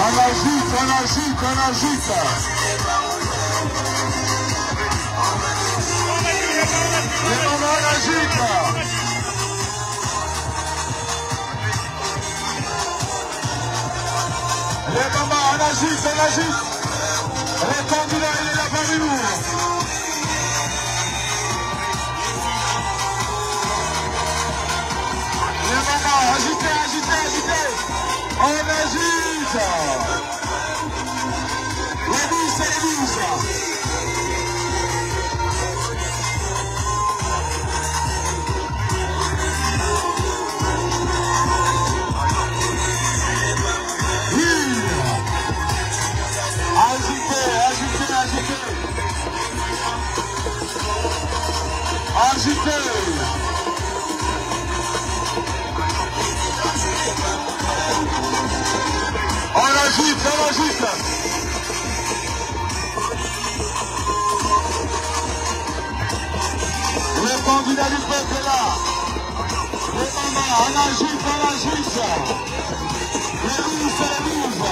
On agite, on agite, on agite. Les mamans, on agite. Les mamans, on agite, on agite. Le candidat, il est là parmi nous. Les mamans, agitez, agitez, agitez. On agite. Les 10 et les 12. Agitez. On agite, on agite. Le candidat du peuple est là. Les mamans, on agite, on agite. Les 12 et les 12.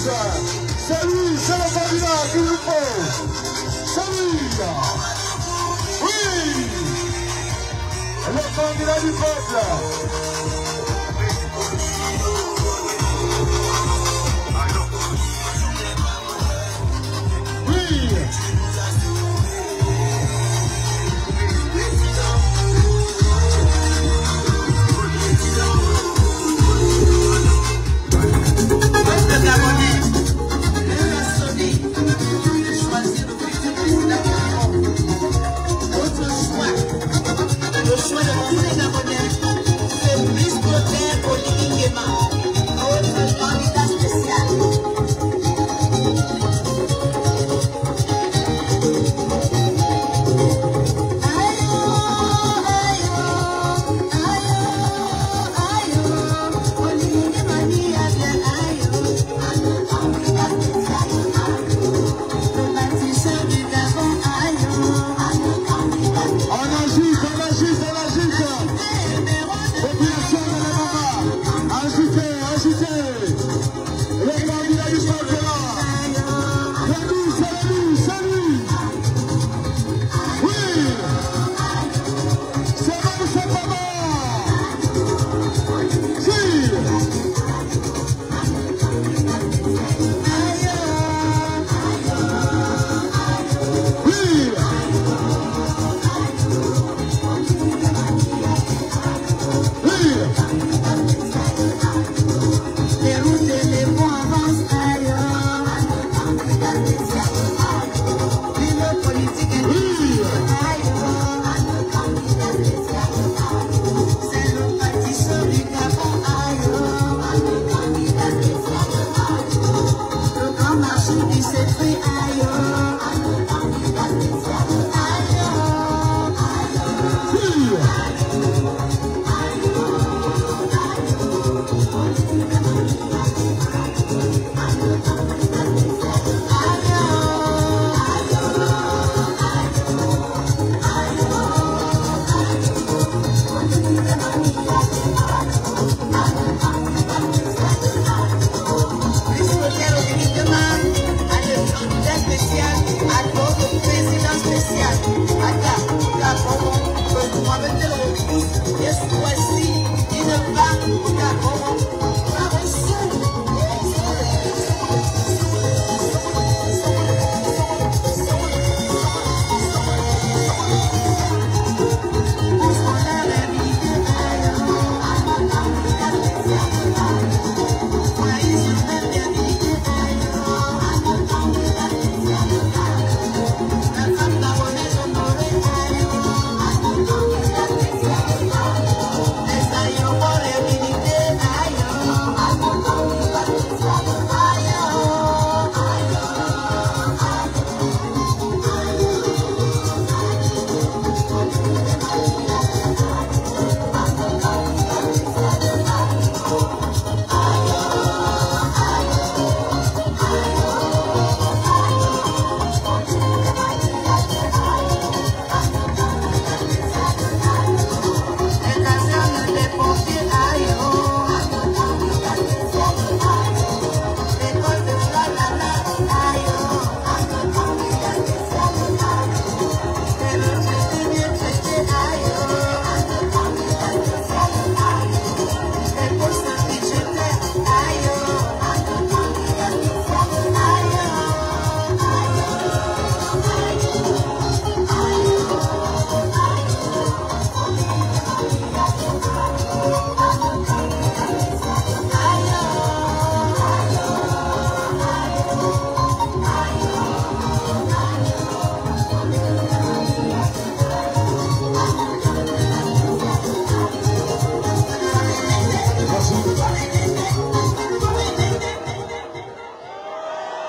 C'est lui, c'est le candidat qu'il nous faut. C'est lui. Oui. Le candidat du peuple.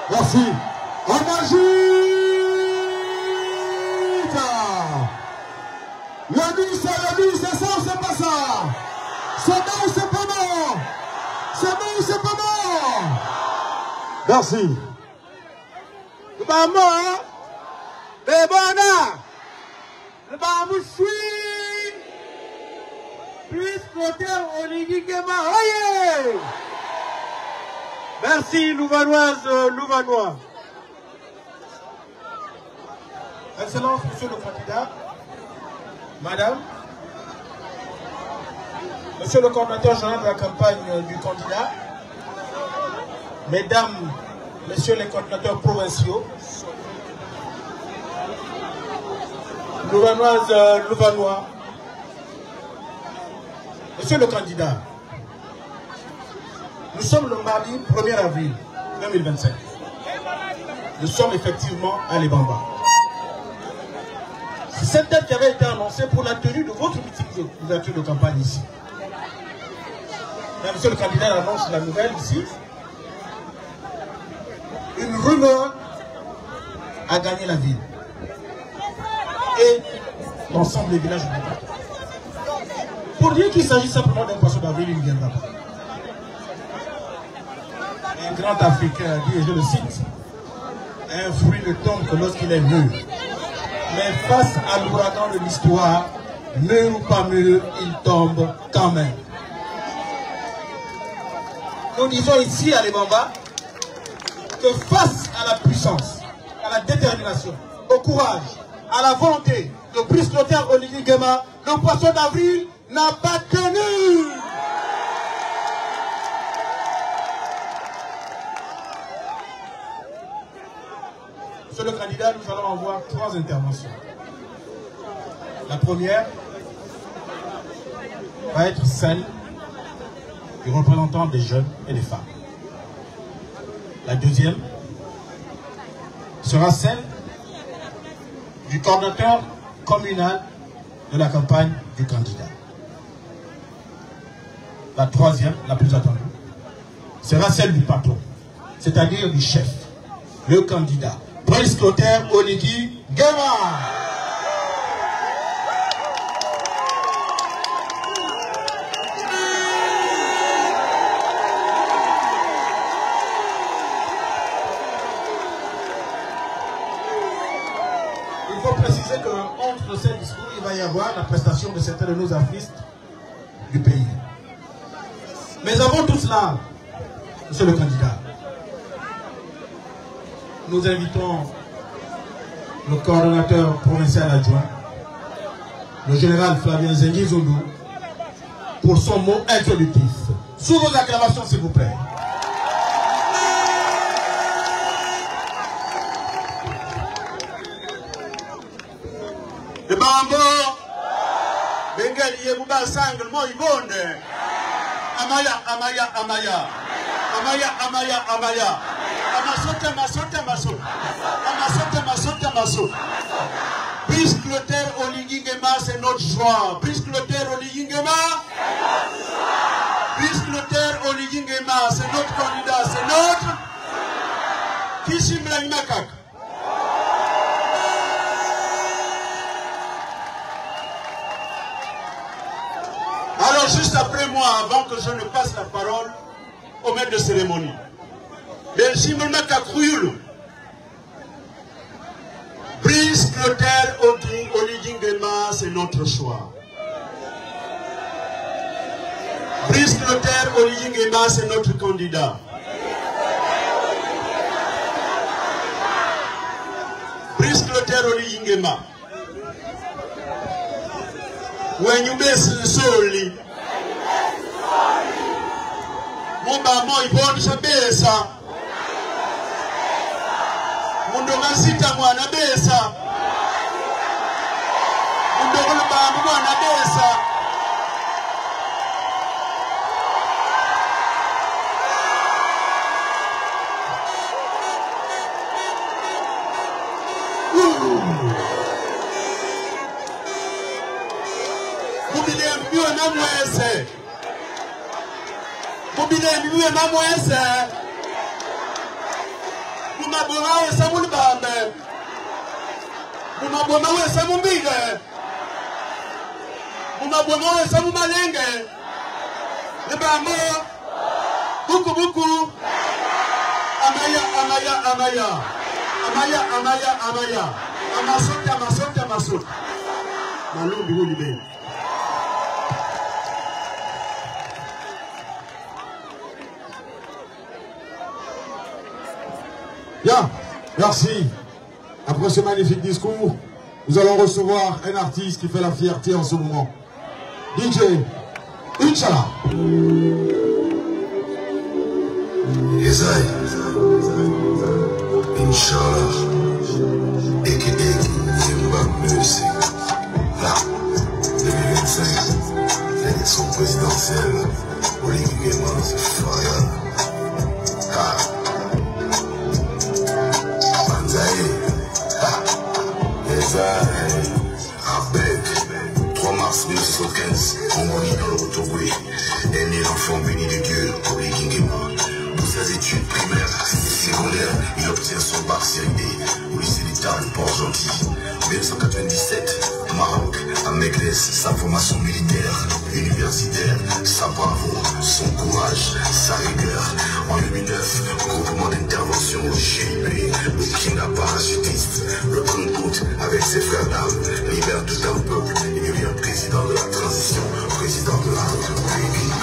Merci. En Magique. Le 12, c'est ça ou c'est pas ça? C'est bon ou c'est pas bon? C'est bon ou c'est pas bon? Merci. Le bambou, hein? Le bonheur. Le bambou suit. Plus côté Oligui Nguema. Oye! Merci, Louvanoise, Louvanois. Excellence, monsieur le candidat, madame, monsieur le coordinateur général de la campagne du candidat, mesdames, messieurs les coordinateurs provinciaux, Louvanoise, Louvanois, monsieur le candidat, nous sommes le mardi 1er avril 2025. Nous sommes effectivement à Libamba. C'est cette date qui avait été annoncée pour la tenue de votre meeting d'ouverture de campagne ici. Là, monsieur le candidat annonce la nouvelle ici. Une rumeur a gagné la ville. Et l'ensemble des villages du département. Pour dire qu'il s'agit simplement d'un poisson d'avril, il ne viendra pas. Un grand Africain a dit, et je le cite, un fruit ne tombe que lorsqu'il est mûr. Mais face à l'ouragan de l'histoire, mûr ou pas mûr, il tombe quand même. Nous disons ici à Libamba que face à la puissance, à la détermination, au courage, à la volonté de Brice Clotaire Oligui Nguema, le poisson d'avril n'a pas tenu. Monsieur le candidat, nous allons avoir 3 interventions. La première va être celle du représentant des jeunes et des femmes. La deuxième sera celle du coordinateur communal de la campagne du candidat. La troisième, la plus attendue, sera celle du patron, c'est-à-dire du chef, le candidat, Brice Clotaire Oligui Nguema. Il faut préciser qu'entre ces discours, il va y avoir la prestation de certains de nos artistes du pays. Mais avant tout cela, monsieur le candidat, nous invitons le coordonnateur provincial adjoint, le général Flavien Zengi Zondou, pour son mot introductif. Sous vos acclamations, s'il vous plaît. Le bambo, Bengali Yebuba Sangle, moi Yvonne. Amaya, Amaya, Amaya. Amaya, Amaya, Amaya. Amasote, Masote, Masote. Amasote, Masote, Masote. Brice Clotaire Oligui Nguema, c'est notre choix. Brice Clotaire Oligui Nguema. Brice Clotaire Oligui Nguema, c'est notre candidat, c'est notre. Kishim Langimakak. Alors, juste après moi, avant que je ne passe la parole au maître de cérémonie, Brice Clotaire Oligui Nguema, c'est notre choix. Brice Clotaire Oligui Nguema, c'est notre candidat. Brice Clotaire Oligui Nguema. When you miss solely, Mumba moi bon chabesa, Mundonga sita mwana besa, Mundonga bambu mwana besa. Mobile mbiwe na mwese. Mumabona wese mulibambe. Mumabona wese mumbige. Mumabona wese mumalenge. Libambo. Buku buku. Amaya, amaya, amaya. Amaya, amaya, amaya. Amasote, amasote, amasote. Malumbi wulibe. Bien, merci. Après ce magnifique discours, nous allons recevoir un artiste qui fait la fierté en ce moment. DJ Inch'Allah. Inch'Allah, a.k.a. Zimba Music. Là, 2025, l'élection présidentielle, Olivier Guéma, c'est fire. Banzaï, Abed, 3 mars 1915, Mongolie dans le Rotogoué, est né l'enfant béni de Dieu, Olivier Guéma. Pour ses études primaires et secondaires, il obtient son bac CID au lycée d'État de Port-Gentil. En 1997, Maroc, à Meknes, sa formation militaire, universitaire, sa bravoure, son courage, sa rigueur. En 2009, groupement d'intervention au GIP, Burkina parachutiste, le compte avec ses frères d'armes, libère tout un peuple et devient président de la transition, président de la République.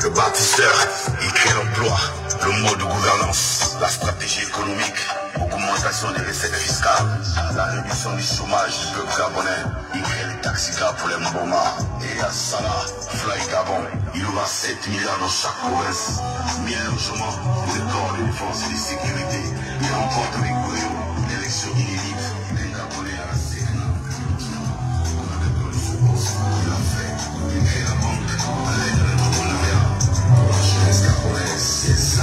Le bâtisseur, il crée l'emploi, le mode de gouvernance, la stratégie économique, augmentation des recettes fiscales, la réduction du chômage du peuple gabonais, il crée les taxicars pour les Mboma. Et à Salah, Fly Gabon, il aura 7 milliards dans chaque province, 1000 logements, des corps de défense et de sécurité. Il remporte avec brio l'élection inédite des Gabonais à la Sénat. Il a fait, il crée la banque, l'aide de l'entrepreneuriat, la jeunesse gabonaise, c'est ça.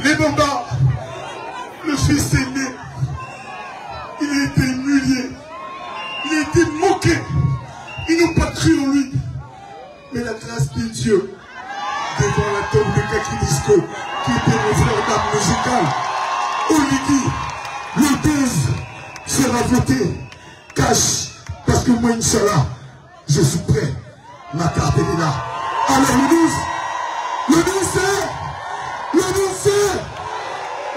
Lebomba, le fils aîné, il a été humilié, il a été moqué, ils n'ont pas cru en lui. Mais la grâce de Dieu, devant la tombe de Kakidisco, qui était mon frère d'âme musicale, Oligi, le 12 sera voté, cash, parce que moi, Inch'Allah, je suis prêt, ma carte est là. Alors le 12 c'est...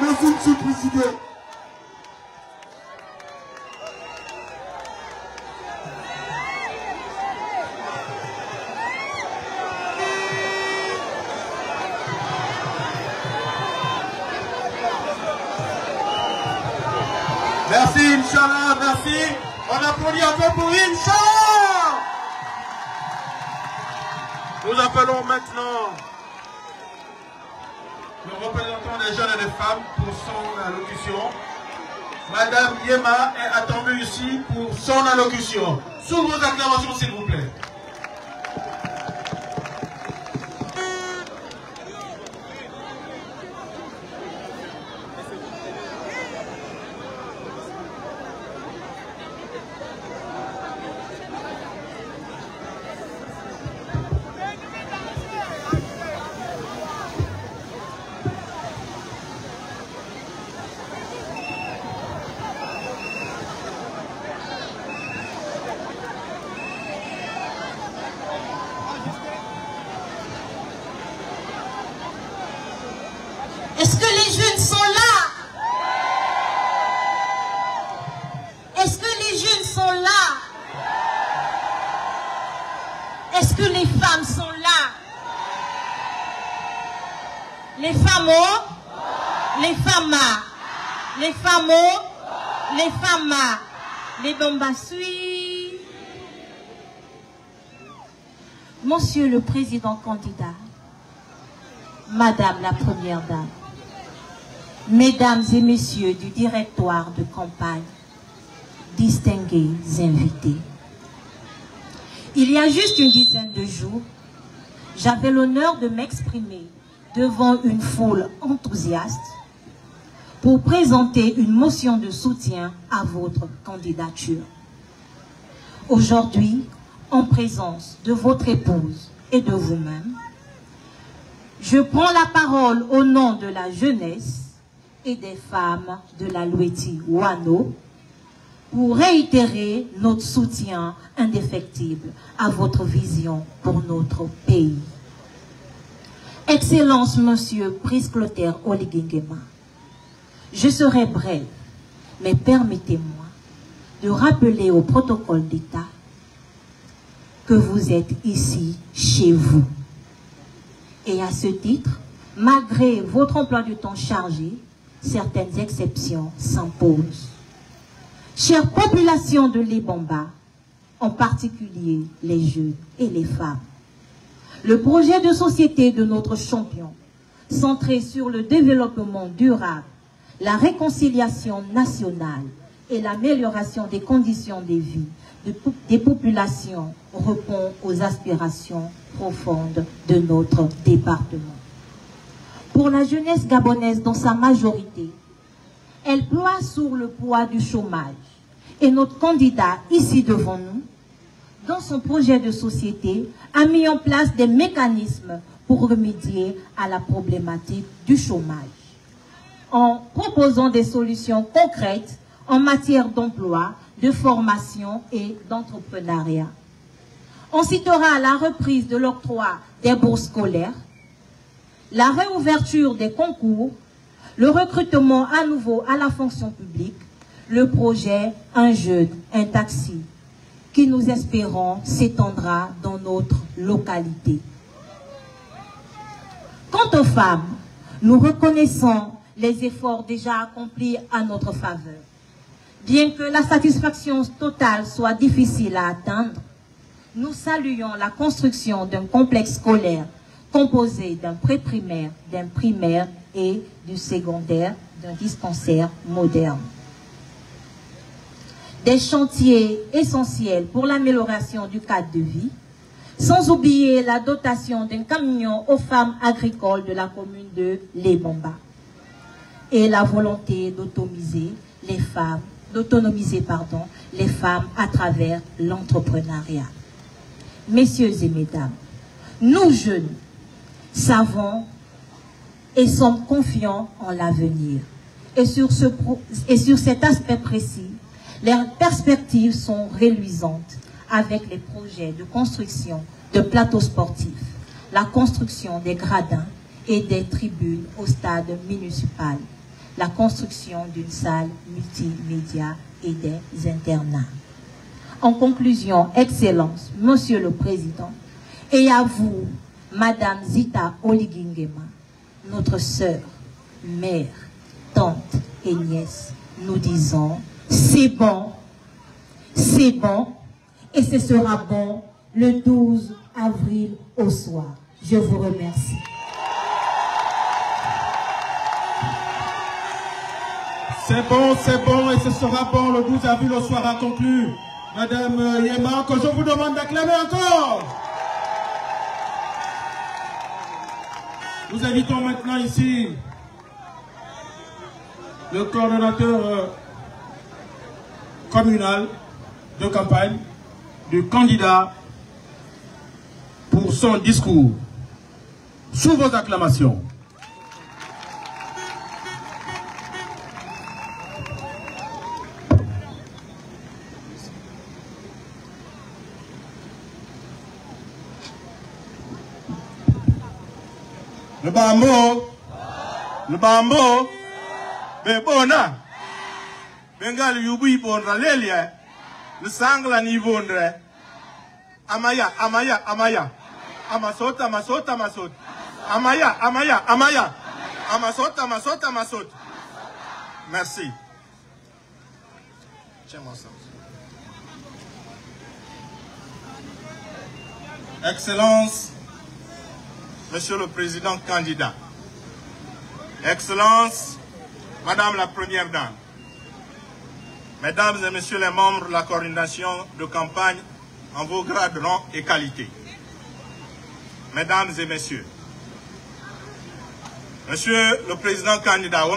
Merci, Monsieur le Président. Merci, Inch'Allah, merci. On applaudit encore pour Inch'Allah. Nous appelons maintenant le représentant des jeunes et des femmes pour son allocution. Madame Yema est attendue ici pour son allocution. Sous vos acclamations, s'il vous plaît. Est-ce que les jeunes sont là? Est-ce que les jeunes sont là? Est-ce que les femmes sont là? Les femmes, les femmes, les femmes, les femmes, les bombassuis. Monsieur le Président candidat, Madame la Première Dame, Mesdames et Messieurs du directoire de campagne, distingués invités. Il y a juste une dizaine de jours, j'avais l'honneur de m'exprimer devant une foule enthousiaste pour présenter une motion de soutien à votre candidature. Aujourd'hui, en présence de votre épouse et de vous-même, je prends la parole au nom de la jeunesse et des femmes de la Loueti Wano pour réitérer notre soutien indéfectible à votre vision pour notre pays. Excellence, Monsieur Brice Clotaire Oligui-Nguema, je serai bref, mais permettez-moi de rappeler au protocole d'État que vous êtes ici chez vous. Et à ce titre, malgré votre emploi du temps chargé, certaines exceptions s'imposent. Chère population de l'Ibomba, en particulier les jeunes et les femmes, le projet de société de notre champion, centré sur le développement durable, la réconciliation nationale et l'amélioration des conditions de vie des populations, répond aux aspirations profondes de notre département. Pour la jeunesse gabonaise dans sa majorité, elle ploie sous le poids du chômage. Et notre candidat, ici devant nous, dans son projet de société, a mis en place des mécanismes pour remédier à la problématique du chômage, en proposant des solutions concrètes en matière d'emploi, de formation et d'entrepreneuriat. On citera la reprise de l'octroi des bourses scolaires, la réouverture des concours, le recrutement à nouveau à la fonction publique, le projet Un jeune, un taxi, qui nous espérons s'étendra dans notre localité. Quant aux femmes, nous reconnaissons les efforts déjà accomplis à notre faveur. Bien que la satisfaction totale soit difficile à atteindre, nous saluons la construction d'un complexe scolaire composé d'un pré-primaire, d'un primaire et du secondaire, d'un dispensaire moderne. Des chantiers essentiels pour l'amélioration du cadre de vie, sans oublier la dotation d'un camion aux femmes agricoles de la commune de Lebomba et la volonté d'autonomiser les femmes, les femmes à travers l'entrepreneuriat. Messieurs et mesdames, nous jeunes savons et sommes confiants en l'avenir. Et sur cet aspect précis, les perspectives sont reluisantes avec les projets de construction de plateaux sportifs, la construction des gradins et des tribunes au stade municipal, la construction d'une salle multimédia et des internats. En conclusion, Excellence, Monsieur le Président, et à vous, Madame Zita Oligui-Nguema, notre sœur, mère, tante et nièce, nous disons c'est bon, et ce sera bon le 12 avril au soir. Je vous remercie. C'est bon, et ce sera bon le 12 avril au soir, a conclu Madame Yema, que je vous demande d'acclamer encore. Nous invitons maintenant ici le coordonnateur communal de campagne du candidat pour son discours. Sous vos acclamations. Le bambo, bebona, bengal yubi bonra lelia, le sangla ni vondre, amaya, amasot, amaya, amasot. Merci. Excellence, Monsieur le Président candidat, Excellence, Madame la Première Dame, Mesdames et Messieurs les membres de la coordination de campagne en vos grades, rangs et qualités, Mesdames et Messieurs, Monsieur le Président candidat,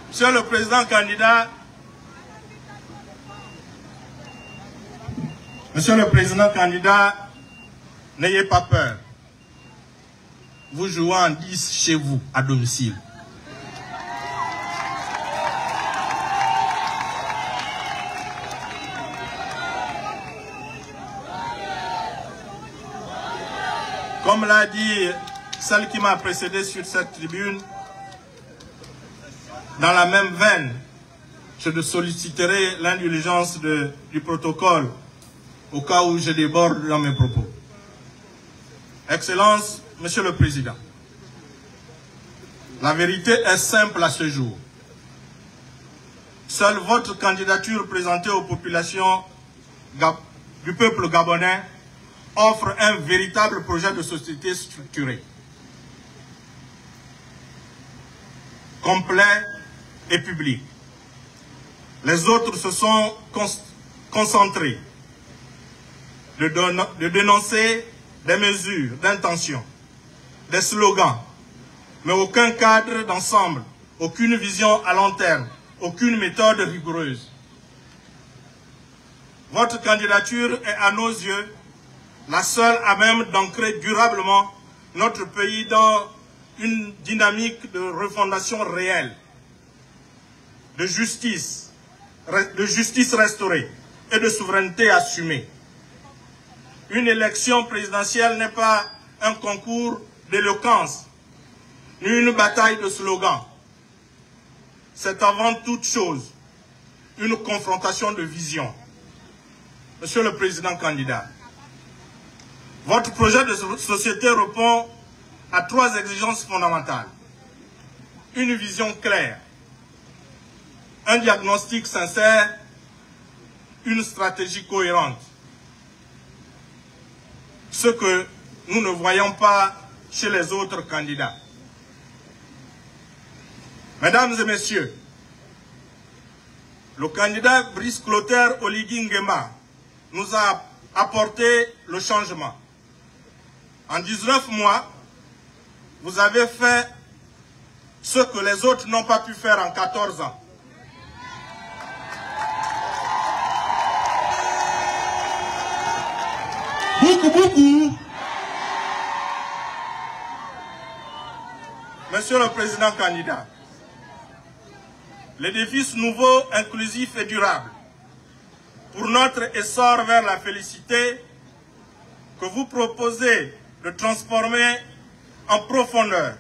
Monsieur le Président candidat, Monsieur le Président candidat, n'ayez pas peur. Vous jouez en 10 chez vous, à domicile. Comme l'a dit celle qui m'a précédé sur cette tribune, dans la même veine, je solliciterai l'indulgence du protocole au cas où je déborde dans mes propos. Excellence, Monsieur le Président, la vérité est simple à ce jour. Seule votre candidature présentée aux populations du peuple gabonais offre un véritable projet de société structuré, complet et public. Les autres se sont concentrés de dénoncer des mesures d'intention, des slogans, mais aucun cadre d'ensemble, aucune vision à long terme, aucune méthode rigoureuse. Votre candidature est à nos yeux la seule à même d'ancrer durablement notre pays dans une dynamique de refondation réelle, de justice restaurée et de souveraineté assumée. Une élection présidentielle n'est pas un concours d'éloquence, ni une bataille de slogans. C'est avant toute chose une confrontation de vision. Monsieur le Président candidat, votre projet de société répond à 3 exigences fondamentales. Une vision claire, un diagnostic sincère, une stratégie cohérente. Ce que nous ne voyons pas chez les autres candidats. Mesdames et Messieurs, le candidat Brice Clotaire Oligui Nguema nous a apporté le changement. En 19 mois, vous avez fait ce que les autres n'ont pas pu faire en 14 ans. Beaucoup. Monsieur le Président candidat, l'édifice nouveau, inclusif et durable pour notre essor vers la félicité que vous proposez de transformer en profondeur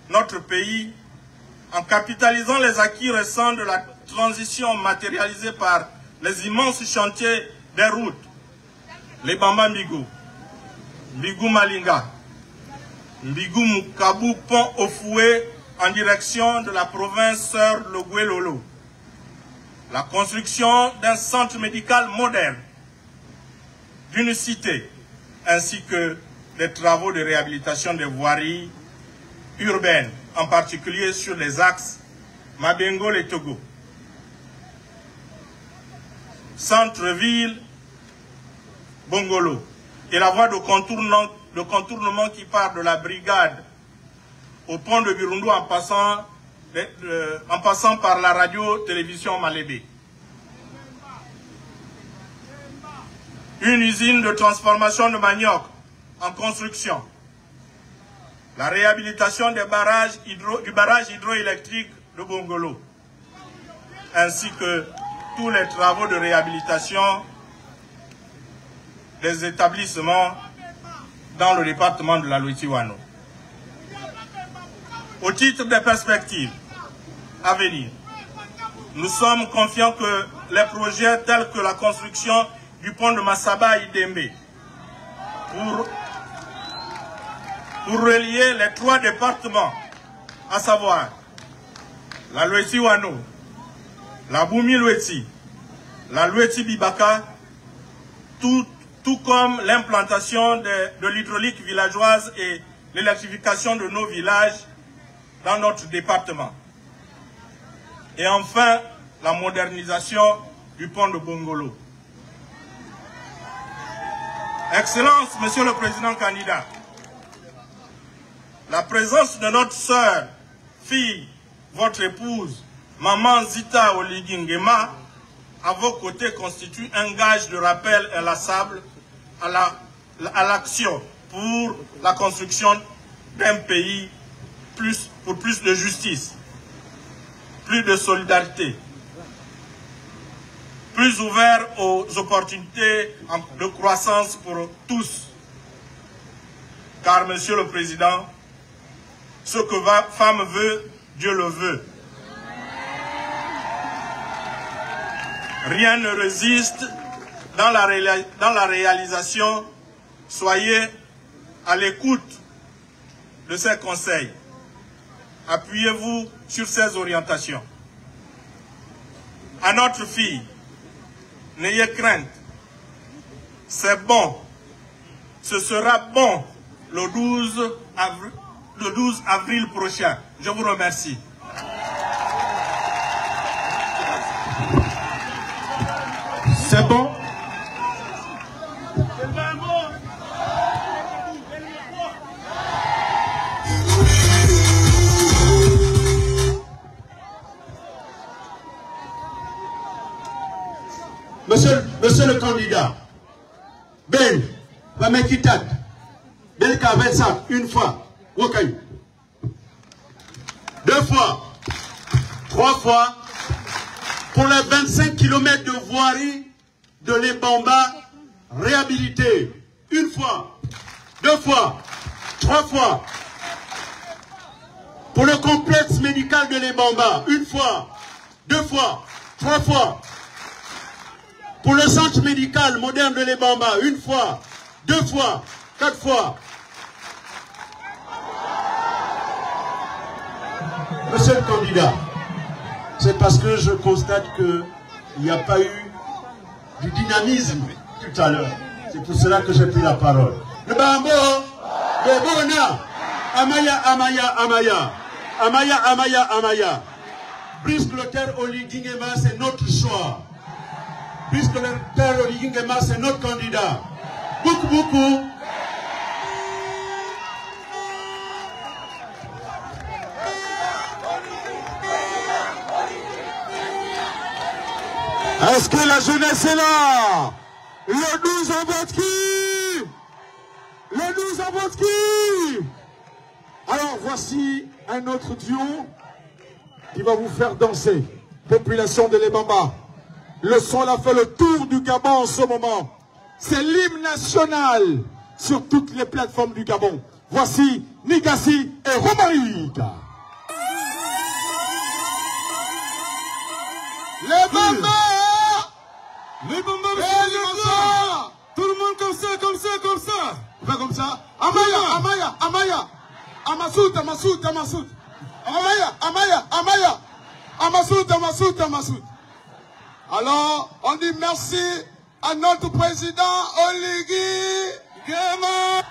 notre pays en capitalisant les acquis récents de la transition matérialisée par les immenses chantiers des routes, les Bamba Mbigou, Mbigou Malinga, Mbigou Mukabu Pont au Fouet, en direction de la province Sœur Logué-Lolo. La construction d'un centre médical moderne, d'une cité, ainsi que des travaux de réhabilitation des voiries urbaines, en particulier sur les axes Mabengol et Togo. Centre-ville Bongolo et la voie de contournement qui part de la brigade au pont de Birundu en passant par la radio-télévision Malébé. Une usine de transformation de manioc en construction. La réhabilitation du barrage hydroélectrique de Bongolo, ainsi que tous les travaux de réhabilitation des établissements dans le département de la Loiti-Wano. Au titre des perspectives à venir, nous sommes confiants que les projets tels que la construction du pont de Massaba à Idembe pour relier les 3 départements, à savoir la Loiti-Wano, la Boumi-Loiti, la Loiti-Bibaka, tout comme l'implantation de l'hydraulique villageoise et l'électrification de nos villages dans notre département. Et enfin, la modernisation du pont de Bongolo. Excellence, Monsieur le Président candidat, la présence de notre sœur, fille, votre épouse, Maman Zita Oligui Nguema, à vos côtés constitue un gage de rappel inlassable à l'action pour la construction d'un pays pour plus de justice, plus de solidarité, plus ouvert aux opportunités de croissance pour tous. Car, Monsieur le Président, ce que femme veut, Dieu le veut. Rien ne résiste dans la réalisation. Soyez à l'écoute de ces conseils. Appuyez-vous sur ces orientations. À notre fille, n'ayez crainte. C'est bon. Ce sera bon le 12 avril prochain. Je vous remercie. C'est bon. Monsieur le candidat, Ben, Bamekitat, Belka 25, une fois, Wokai. 2 fois, 3 fois, pour les 25 km de voirie de l'Ebamba réhabilité. 1 fois, 2 fois, 3 fois. Pour le complexe médical de l'Ebamba, 1 fois, 2 fois, 3 fois. Pour le centre médical moderne de l'Ebamba, 1 fois, 2 fois, 4 fois. Monsieur le candidat, c'est parce que je constate qu'il n'y a pas eu du dynamisme tout à l'heure. C'est pour cela que j'ai pris la parole. Le Bambo, le Bona, Amaya, Amaya, Amaya, Amaya, Amaya, Amaya. Brice Clotaire Oligui Nguema, c'est notre choix. Brice Clotaire Oligui Nguema, c'est notre candidat. Beaucoup, beaucoup. Est-ce que la jeunesse est là? Le 12 en vote qui? Le 12 en vote qui? Alors voici un autre duo qui va vous faire danser. Population de l'Ebamba. Le son a fait le tour du Gabon en ce moment. C'est l'hymne national sur toutes les plateformes du Gabon. Voici Nigassi et Romaïka. Les Bamba! Les Bamba, tout le monde comme ça, comme ça, comme ça. On fait comme ça. Amaya, Amaya, Amaya. Amasout, Amasout, Amasout. Amaya. Amasoud. Alors, on dit merci à notre président Oligui Nguema.